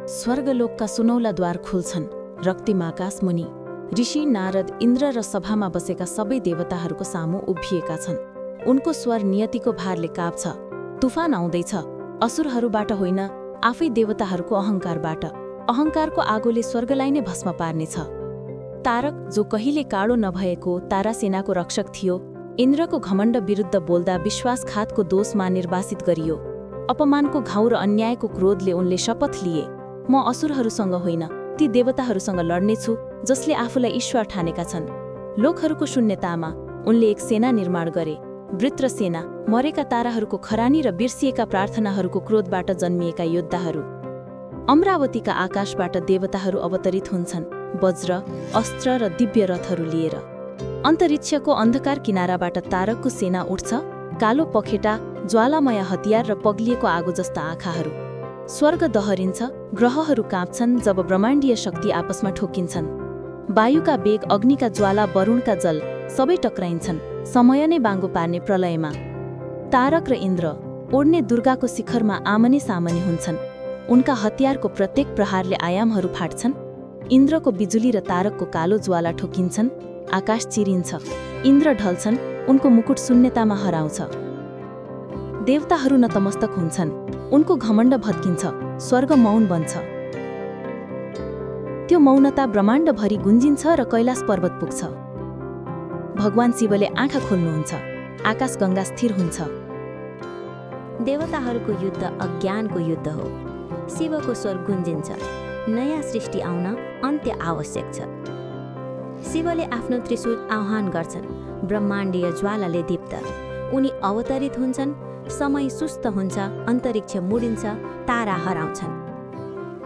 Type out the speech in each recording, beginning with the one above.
स्वर्गलोकका सुनौला द्वार खुल्छन्। रक्तिम आकाश मुनि ऋषि नारद इन्द्र र सभामा बसेका सबै देवताहरूको सामु उभिएका छन्। उनको स्वर नियतिको भारले काप्छ। तुफान आउँदैछ, असुरहरूबाट होइन, आफै देवताहरूको अहङ्कारबाट। अहङ्कारको आगोले स्वर्गलाई नै भस्म पार्नेछ। तारक, जो कहिले काडो नभएको तारासेनाको रक्षक थियो, इन्द्रको घमण्ड विरुद्ध बोल्दा विश्वासघातको दोषमा निर्वासित गरियो। अपमानको घाउ र अन्यायको क्रोधले उनले शपथ लिए, म असुरहरूसँग होइन, ती देवताहरूसँग लड्नेछु जसले आफूलाई ईश्वर ठानेका छन्। लोकहरूको शून्यतामा उनले एक सेना निर्माण गरे, वृत्र सेना, मरेका ताराहरूको खरानी र बिर्सिएका प्रार्थनाहरूको क्रोधबाट जन्मिएका योद्धाहरू। अमरावतीका आकाशबाट देवताहरू अवतरित हुन्छन्, वज्र, अस्त्र र दिव्य रथहरू लिएर। अन्तरिक्षको अन्धकार किनाराबाट तारकको सेना उठ्छ, कालो पखेटा, ज्वालामय हतियार र पग्लिएको आगो जस्ता आँखाहरू। स्वर्ग दहरिन्छ, ग्रहहरू काँप्छन् जब ब्रह्माण्डीय शक्ति आपसमा ठोकिन्छन्। वायुका वेग, अग्निका ज्वाला, वरुणका जल सबै टक्राइन्छन्, समय नै बाङ्गो पार्ने प्रलयमा। तारक र इन्द्र ओड्ने दुर्गाको शिखरमा आमने सामने हुन्छन्। उनका हतियारको प्रत्येक प्रहारले आयामहरू फाट्छन्। इन्द्रको बिजुली र तारकको कालो ज्वाला ठोकिन्छन्, आकाश चिरिन्छ। इन्द्र ढल्छन्, उनको मुकुट शून्यतामा हराउँछ। देवताहरू नतमस्तक हुन्छन्, उनको घमण्ड भत्किन्छ, स्वर्ग मौन बन्छ। त्यो मौनता ब्रह्माण्डभरि गुन्जिन्छ र कैलाश पर्वत पुग्छ। भगवान शिवले आँखा खोल्नुहुन्छ, आकाश गङ्गा स्थिर हुन्छ। देवताहरूको युद्ध अज्ञानको युद्ध हो। शिवको स्वर गुन्जिन्छ, नयाँ सृष्टि आउन अन्त्य आवश्यक छ। शिवले आफ्नो त्रिशूल आह्वान गर्छन्, ब्रह्माण्डीय ज्वालाले दीप्त। उनी अवतरित हुन्छन्, समय सुस्त हुन्छ, अन्तरिक्ष मुडिन्छ, तारा हराउँछन्।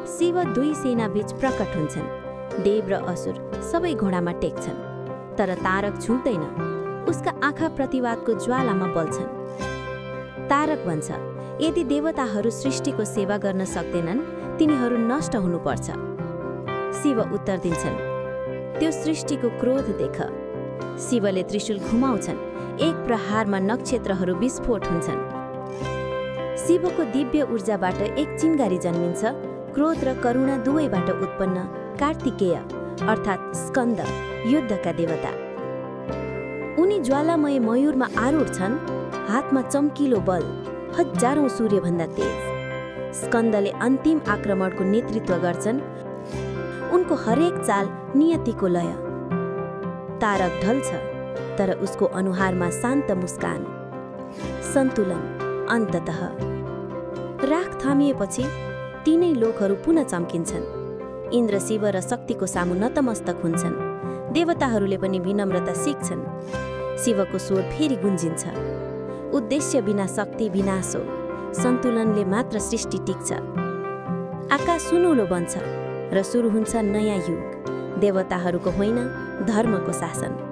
शिव दुई सेना बीच प्रकट हुन्छन्, देव र असुर सबै घोडामा टेक्छन्। तर तारक झुक्दैन, उसका आँखा प्रतिवादको ज्वालामा बल्छन्। तारक भन्छ, यदि देवताहरू सृष्टिको सेवा गर्न सक्दैनन्, तिनीहरू नष्ट हुनुपर्छ। शिव उत्तर दिन्छन्, त्यो सृष्टिको क्रोध देख। शिवले त्रिशूल घुमाउँछन्, एक प्रहारमा नक्षत्रहरू विस्फोट हुन्छन्। शिवको दिव्य ऊर्जाबाट एक चिङ्गारी जन्मिन्छ, क्रोध र करुणा दुवैबाट उत्पन्न कार्तिकेय अर्थात् स्कन्द, युद्धका देवता। उनी ज्वालामय मयूरमा आरूढ छन्, हातमा चम्किलो बल, हजारौं सूर्यभन्दा तेज। स्कन्दले अन्तिम आक्रमणको नेतृत्व गर्छन्, उनको हरेक चाल नियतिको लय। तारक ढल्छ, तर उसको अनुहारमा शान्त मुस्कान। सन्तुलन अन्ततः। राख थामिएपछि तीनै लोकहरू पुनः चम्किन्छन्। इन्द्र, शिव र शक्तिको सामु नतमस्तक हुन्छन्। देवताहरूले पनि विनम्रता सिक्छन्। शिवको स्वर फेरि गुन्जिन्छ, उद्देश्य बिना शक्ति विनाश हो, सन्तुलनले मात्र सृष्टि टिक्छ। आकाश सुनौलो बन्छ र सुरु हुन्छ नयाँ युग, देवताहरूको होइन, धर्मको शासन।